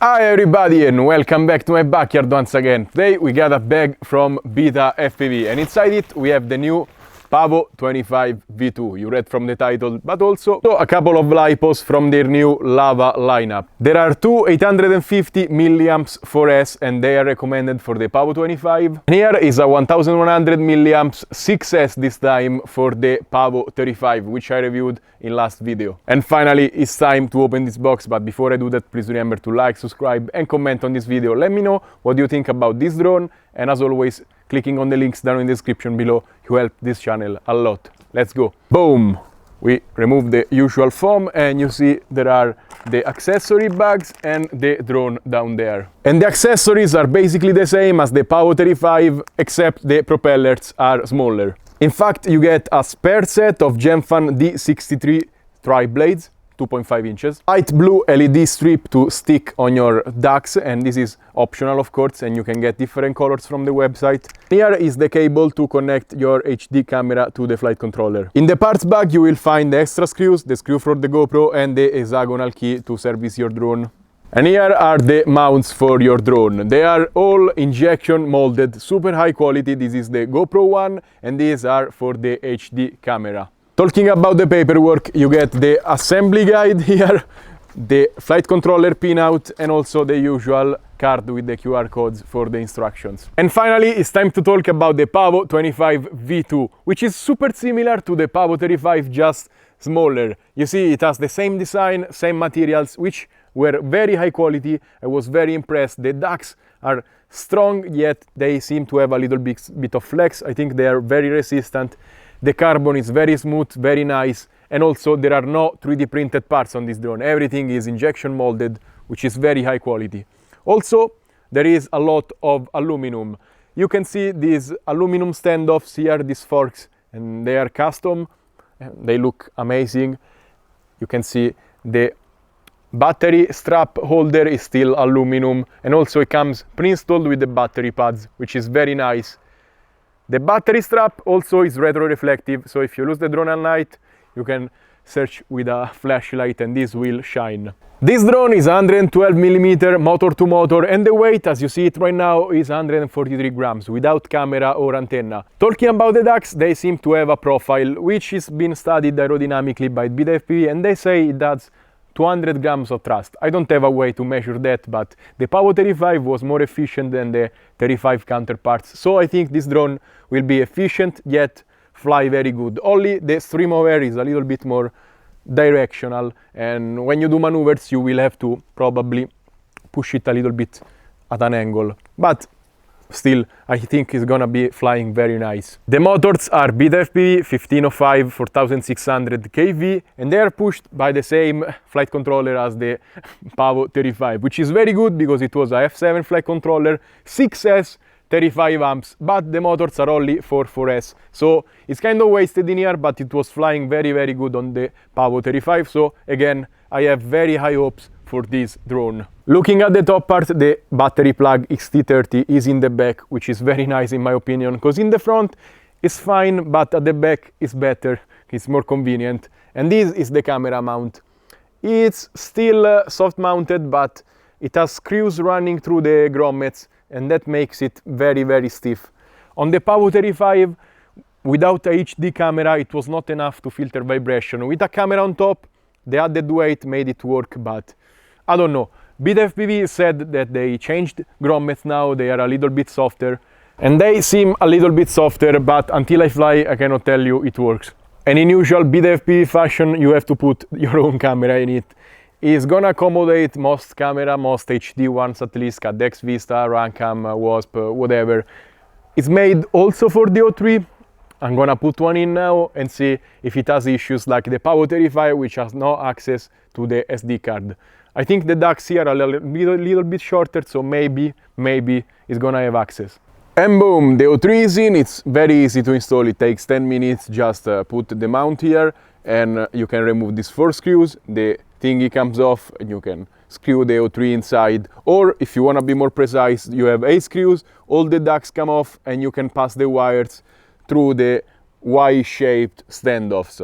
Hi everybody and welcome back to my backyard once again. Today we got a bag from BetaFPV and inside it we have the new Pavo25 V2. You read from the title, but also a couple of lipos from their new Lava lineup. There are two 850 milliamps 4S and they are recommended for the Pavo25. And here is a 1100 milliamps 6S this time for the Pavo35, which I reviewed in last video. And finally it's time to open this box, but before I do that, please remember to like, subscribe and comment on this video. Let me know what you think about this drone, and as always, clicking on the links down in the description below, you help this channel a lot. Let's go. Boom! We remove the usual foam and you see there are the accessory bags and the drone down there. And the accessories are basically the same as the Pavo35, except the propellers are smaller. In fact, you get a spare set of Gemfan D63 tri-blades, 2.5 inches, light blue LED strip to stick on your ducks, and this is optional of course, and you can get different colors from the website. Here is the cable to connect your HD camera to the flight controller. In the parts bag you will find the extra screws, the screw for the GoPro and the hexagonal key to service your drone. And here are the mounts for your drone. They are all injection molded, super high quality. This is the GoPro one and these are for the HD camera. Talking about the paperwork, you get the assembly guide here, the flight controller pinout and also the usual card with the QR codes for the instructions. And finally, it's time to talk about the Pavo25 V2, which is super similar to the Pavo35, just smaller. You see, it has the same design, same materials, which were very high quality. I was very impressed. The ducks are strong, yet they seem to have a little bit of flex. I think they are very resistant. The carbon is very smooth, very nice, and also there are no 3D printed parts on this drone. Everything is injection molded, which is very high quality. Also, there is a lot of aluminum. You can see these aluminum standoffs here, these forks, and they are custom. They look amazing. You can see the battery strap holder is still aluminum, and also it comes pre-installed with the battery pads, which is very nice. The battery strap also is retro-reflective, so if you lose the drone at night, you can search with a flashlight and this will shine. This drone is 112mm motor-to-motor and the weight, as you see it right now, is 143 grams without camera or antenna. Talking about the ducks, they seem to have a profile which is being studied aerodynamically by BetaFPV and they say it does 200 grams of thrust. I don't have a way to measure that, but the Pavo35 was more efficient than the 35 counterparts, so I think this drone will be efficient yet fly very good. Only the stream of air is a little bit more directional, and when you do maneuvers you will have to probably push it a little bit at an angle, but still I think it's gonna be flying very nice. The motors are BetaFPV 1505 4600 kV and they are pushed by the same flight controller as the Pavo35, which is very good because it was a F7 flight controller, 6S, 35 amps, but the motors are only for 4S, so it's kind of wasted in here, but it was flying very good on the Pavo35, so again I have very high hopes for this drone. Looking at the top part, the battery plug XT30 is in the back, which is very nice in my opinion, because in the front it's fine, but at the back it's better, it's more convenient. And this is the camera mount. It's still soft mounted, but it has screws running through the grommets and that makes it very stiff. On the Pavo35, without a HD camera, it was not enough to filter vibration. With a camera on top, the added weight made it work, but I don't know. BetaFPV said that they changed grommets now, they are a little bit softer. And they seem a little bit softer, but until I fly, I cannot tell you it works. And in usual BetaFPV fashion, you have to put your own camera in it. It's gonna accommodate most camera, most HD ones at least, Cadex Vista, Runcam, Wasp, whatever. It's made also for the O3. I'm gonna put one in now and see if it has issues like the Pavo35, which has no access to the SD card. I think the ducks here are a little bit shorter, so maybe it's gonna have access. And boom, the O3 is in. It's very easy to install. It takes 10 minutes. Just put the mount here and you can remove these 4 screws. The thingy comes off and you can screw the O3 inside. Or if you want to be more precise, you have 8 screws, all the ducts come off and you can pass the wires through the Y-shaped standoffs.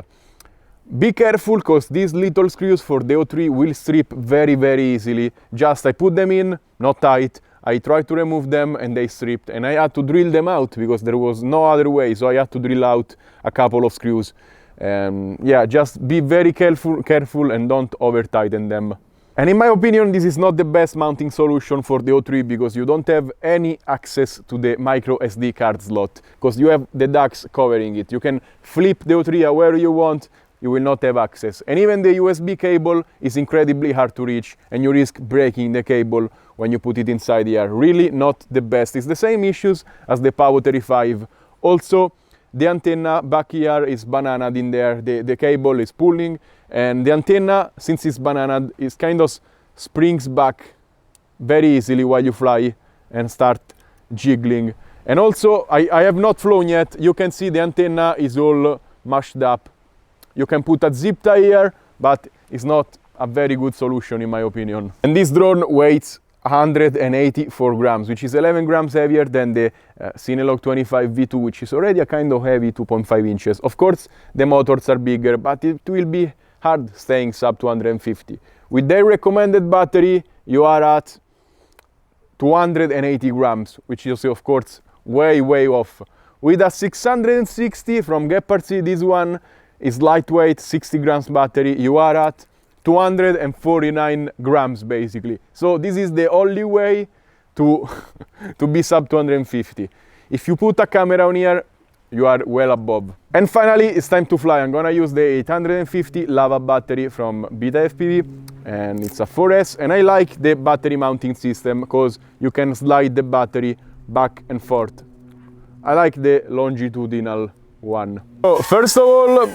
Be careful, because these little screws for the O3 will strip very easily. Just I put them in, not tight, I tried to remove them and they stripped, and I had to drill them out because there was no other way, so I had to drill out a couple of screws. Yeah, just be very careful and don't over tighten them. And in my opinion, this is not the best mounting solution for the O3 because you don't have any access to the micro SD card slot, because you have the ducts covering it. You can flip the O3 where you want, you will not have access. And even the USB cable is incredibly hard to reach, and you risk breaking the cable when you put it inside here. Really not the best. It's the same issues as the Pavo25. Also, the antenna back here is bananaed in there. The cable is pulling, and the antenna, since it's bananaed, it kind of springs back very easily while you fly and start jiggling. And also, I have not flown yet. You can see the antenna is all mashed up. You can put a zip tie here, but it's not a very good solution in my opinion. And this drone weighs 184 grams, which is 11 grams heavier than the Cinewhoop 25 V2, which is already a kind of heavy 2.5 inches. Of course, the motors are bigger, but it will be hard staying sub 250. With their recommended battery, you are at 280 grams, which is of course way off. With a 660 from Gepard, this one is lightweight, 60 grams battery, you are at 249 grams basically. So this is the only way to be sub 250. If you put a camera on here, you are well above. And finally, it's time to fly. I'm gonna use the 850 lava battery from BetaFPV, and it's a 4S, and I like the battery mounting system because you can slide the battery back and forth. I like the longitudinal one. So first of all,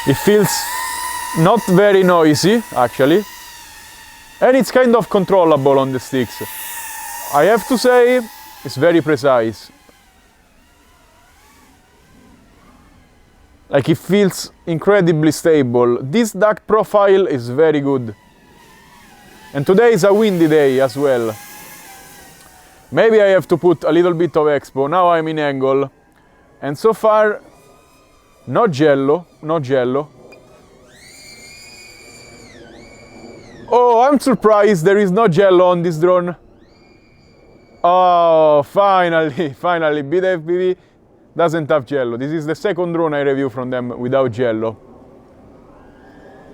it feels not very noisy actually, and it's kind of controllable on the sticks. I have to say, it's very precise. Like, it feels incredibly stable. This duct profile is very good. And today is a windy day as well. Maybe I have to put a little bit of expo. Now I'm in angle. And so far, no jello. Oh, I'm surprised there is no jello on this drone. Oh, finally, BetaFPV doesn't have jello. This is the second drone I review from them without jello.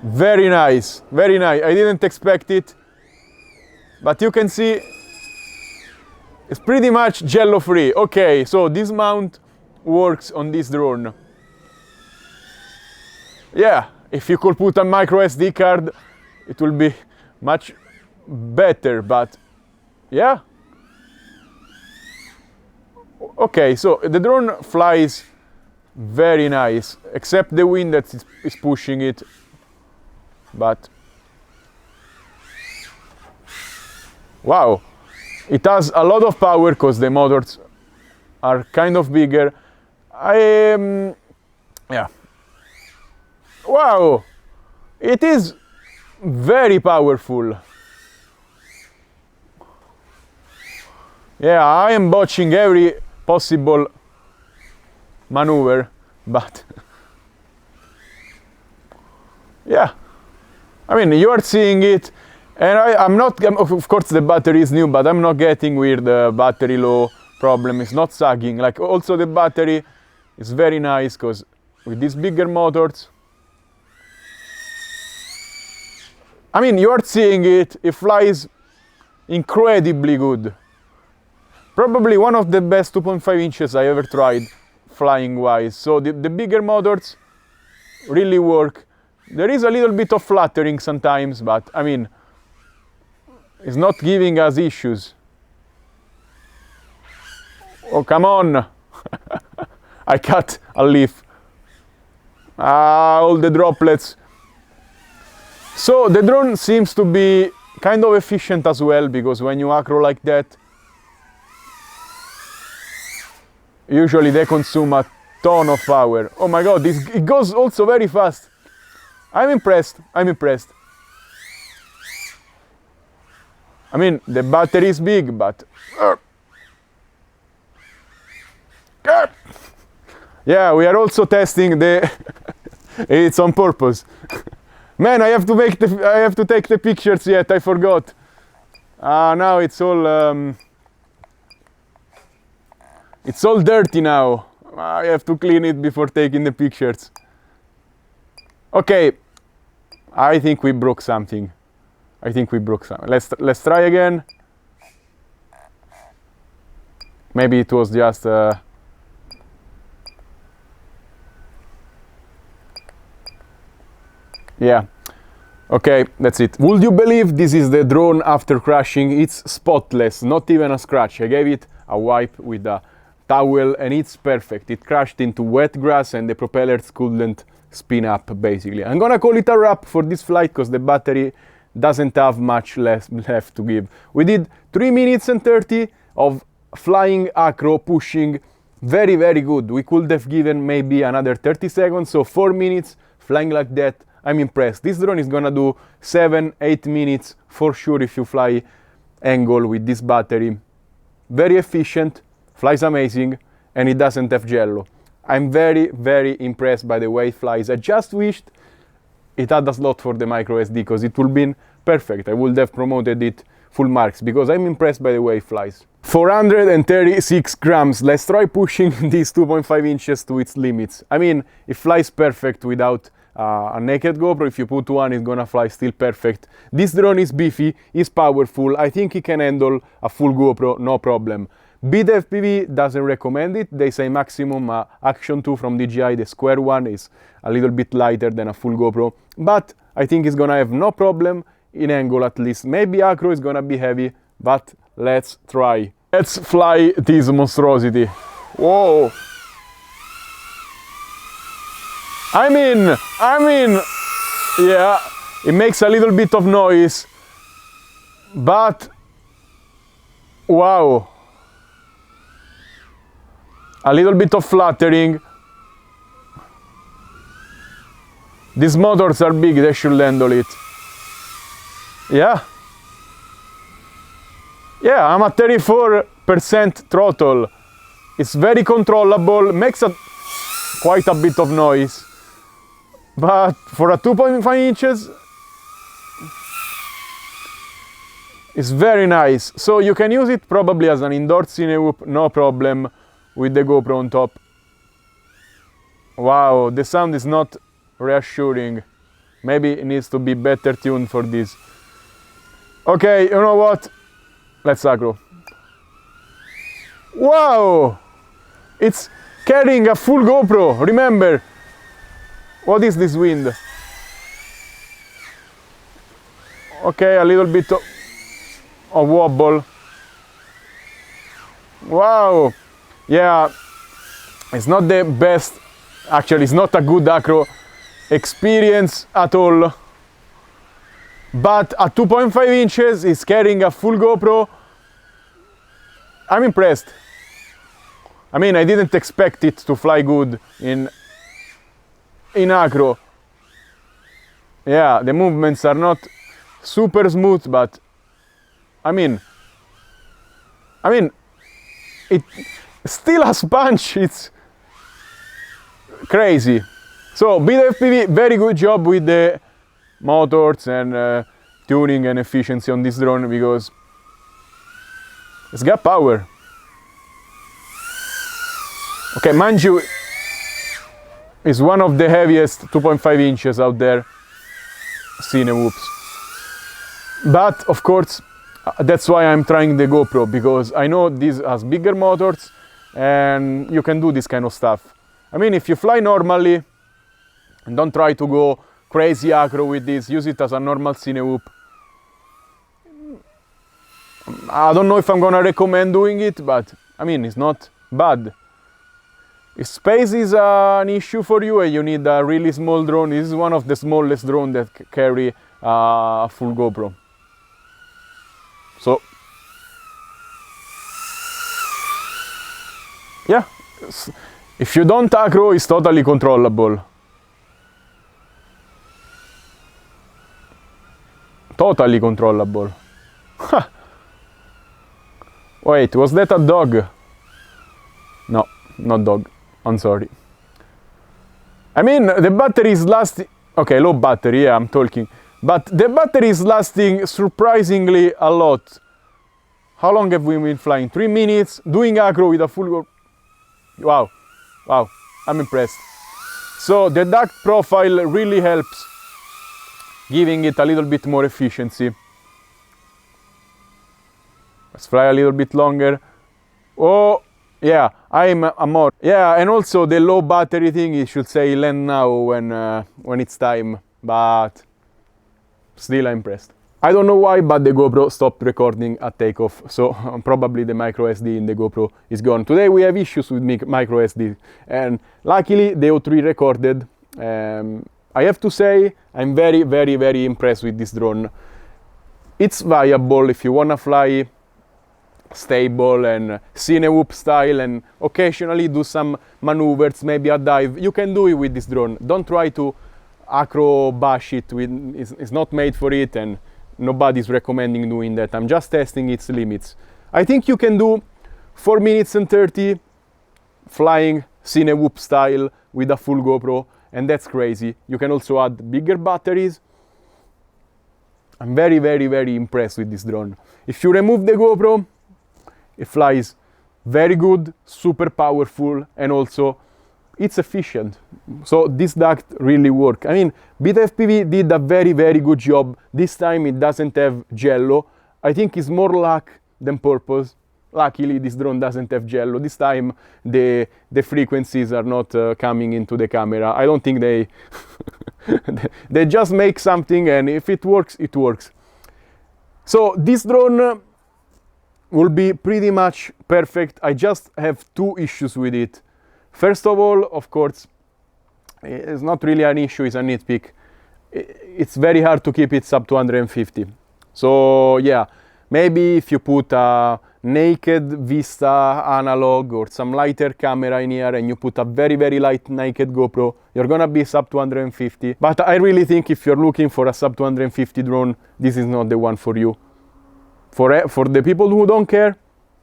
Very nice, very nice. I didn't expect it, but you can see it's pretty much jello free. Okay, so this mount works on this drone. Yeah, if you could put a micro SD card, it will be much better, but yeah. Okay, so the drone flies very nice, except the wind that is pushing it, but wow, it has a lot of power because the motors are kind of bigger. Yeah. Wow, it is very powerful. Yeah, I am botching every possible maneuver, but yeah, I mean, you are seeing it, and I'm not, of course the battery is new, but I'm not getting weird battery low problem. It's not sagging. Like, also the battery is very nice because with these bigger motors, I mean, you are seeing it, it flies incredibly good. Probably one of the best 2.5 inches I ever tried flying wise. So the bigger motors really work. There is a little bit of fluttering sometimes, but I mean, it's not giving us issues. Oh, come on. I cut a leaf. All the droplets. So the drone seems to be kind of efficient as well, because when you acro like that, usually they consume a ton of power. Oh my god, it goes also very fast. I'm impressed. I mean, the battery is big, but Yeah, we are also testing the. It's on purpose. Man, I have to take the pictures yet. I forgot. Now it's all dirty now. I have to clean it before taking the pictures. Okay, I think we broke something. Let's try again. Maybe it was just. Yeah. Okay, that's it. Would you believe this is the drone after crashing? It's spotless, not even a scratch. I gave it a wipe with a towel and it's perfect. It crashed into wet grass and the propellers couldn't spin up, basically. I'm gonna call it a wrap for this flight because the battery doesn't have much left to give. We did 3 minutes and 30 of flying acro, pushing. Very, very good. We could have given maybe another 30 seconds, so 4 minutes flying like that. I'm impressed. This drone is gonna do 7-8 minutes for sure if you fly angle with this battery. Very efficient, flies amazing, and it doesn't have jello. I'm very, very impressed by the way it flies. I just wished it had a slot for the micro SD because it would have been perfect. I would have promoted it full marks because I'm impressed by the way it flies. 436 grams. Let's try pushing these 2.5 inches to its limits. I mean, it flies perfect without a naked GoPro. If you put one, it's gonna fly still perfect. This drone is beefy, is powerful. I think it can handle a full GoPro, no problem. BetaFPV doesn't recommend it. They say maximum Action 2 from DJI, the square one, is a little bit lighter than a full GoPro. But I think it's gonna have no problem in angle at least. Maybe acro is gonna be heavy, but let's try. Let's fly this monstrosity. Whoa! I mean, yeah, it makes a little bit of noise, but wow, a little bit of fluttering. These motors are big, they should handle it. Yeah, I'm at 34% throttle. It's very controllable, makes quite a bit of noise. But for a 2.5 inches, it's very nice. So you can use it probably as an indoor Cinewhoop, no problem, with the GoPro on top. Wow, the sound is not reassuring. Maybe it needs to be better tuned for this. Okay, you know what? Let's acro. Wow! It's carrying a full GoPro, remember. What is this wind? Okay, a little bit of wobble. Wow! Yeah, it's not the best, actually it's not a good acro experience at all. But at 2.5 inches, it's carrying a full GoPro. I'm impressed. I mean, I didn't expect it to fly good in acro. Yeah, the movements are not super smooth, but I mean, it still has punch. It's crazy. So BetaFPV, very good job with the motors and tuning and efficiency on this drone because it's got power. Okay, mind you, it's one of the heaviest 2.5 inches out there, Cinewhoops. But of course, that's why I'm trying the GoPro, because I know this has bigger motors and you can do this kind of stuff. I mean, if you fly normally and don't try to go crazy acro with this, use it as a normal Cinewhoop. I don't know if I'm gonna recommend doing it, but I mean, it's not bad. If space is an issue for you and you need a really small drone, this is one of the smallest drones that carry a full GoPro. So, yeah, if you don't acro, it's totally controllable. Totally controllable. Wait, was that a dog? No, not dog. I'm sorry. I mean, the battery is lasting, okay, low battery, yeah, I'm talking, but the battery is lasting surprisingly a lot. How long have we been flying? 3 minutes, doing acro with a full, wow, wow, I'm impressed. So the duct profile really helps, giving it a little bit more efficiency. Let's fly a little bit longer. Oh, yeah, I'm more. Yeah, and also the low battery thing, it should say land now when it's time, but still I'm impressed. I don't know why, but the GoPro stopped recording at takeoff, so probably the micro SD in the GoPro is gone. Today we have issues with micro SD, and luckily the O3 recorded. I have to say, I'm very, very, very impressed with this drone. It's viable if you wanna fly stable and Cinewhoop style and occasionally do some maneuvers, maybe a dive. You can do it with this drone. Don't try to acro bash it. It's not made for it, and nobody's recommending doing that. I'm just testing its limits. I think you can do 4 minutes and 30 flying Cinewhoop style with a full GoPro, and that's crazy. You can also add bigger batteries. I'm very, very, very impressed with this drone. If you remove the GoPro, it flies very good, super powerful, and also it's efficient. So this duct really works. I mean, BetaFPV did a very, very good job. This time it doesn't have jello. I think it's more luck than purpose. Luckily, this drone doesn't have jello. This time the frequencies are not coming into the camera. I don't think they they just make something, and if it works, it works. So this drone will be pretty much perfect. I just have 2 issues with it. First of all, of course, it's not really an issue, it's a nitpick. It's very hard to keep it sub 250. So yeah, maybe if you put a naked Vista analog or some lighter camera in here and you put a very, very light naked GoPro, you're gonna be sub 250. But I really think if you're looking for a sub 250 drone, this is not the one for you. For the people who don't care,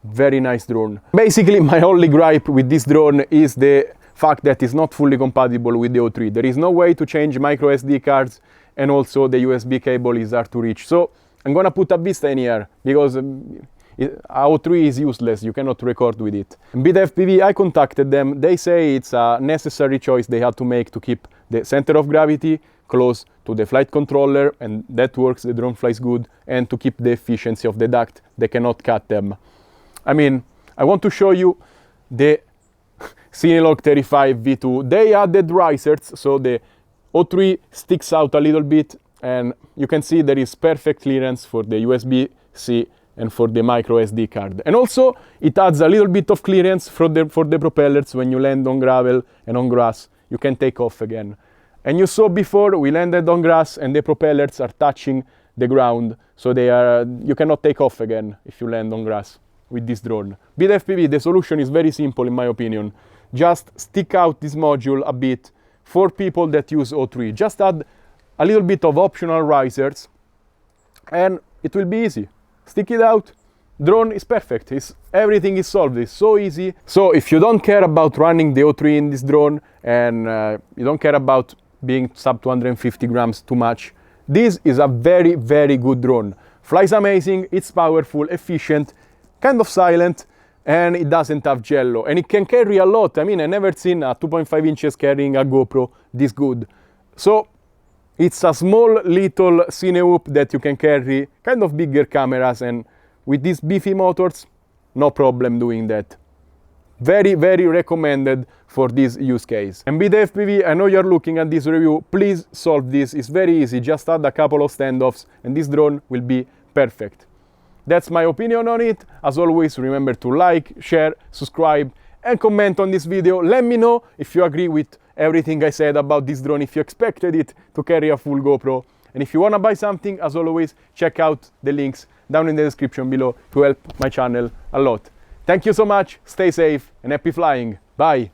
very nice drone. Basically, my only gripe with this drone is the fact that it's not fully compatible with the O3. There is no way to change micro SD cards, and also the USB cable is hard to reach. So I'm gonna put a Vista in here because O3 is useless, you cannot record with it. BetaFPV, I contacted them, they say it's a necessary choice they had to make to keep the center of gravity close to the flight controller, and that works, the drone flies good, and to keep the efficiency of the duct, they cannot cut them. I mean, I want to show you the Cinewhoop 35 V2. They added risers, so the O3 sticks out a little bit, and you can see there is perfect clearance for the USB-C and for the micro SD card. And also, it adds a little bit of clearance for the propellers when you land on gravel and on grass. You can take off again. And you saw before, we landed on grass and the propellers are touching the ground, so you cannot take off again if you land on grass with this drone. BetaFPV, the solution is very simple in my opinion. Just stick out this module a bit for people that use O3. Just add a little bit of optional risers and it will be easy. Stick it out, drone is perfect, everything is solved, it's so easy. So if you don't care about running the O3 in this drone and you don't care about being sub 250 grams too much, this is a very, very good drone. Flies amazing, it's powerful, efficient, kind of silent, and it doesn't have jello. And it can carry a lot. I mean, I never seen a 2.5 inches carrying a GoPro this good. So it's a small little Cinewhoop that you can carry kind of bigger cameras, and with these beefy motors, no problem doing that. Very, very recommended for this use case. And BetaFPV, I know you're looking at this review, please solve this. It's very easy, just add a couple of standoffs and this drone will be perfect. That's my opinion on it. As always, remember to like, share, subscribe, and comment on this video. Let me know if you agree with everything I said about this drone, if you expected it to carry a full GoPro. And if you want to buy something, as always, check out the links down in the description below to help my channel a lot. Thank you so much, stay safe, and happy flying. Bye!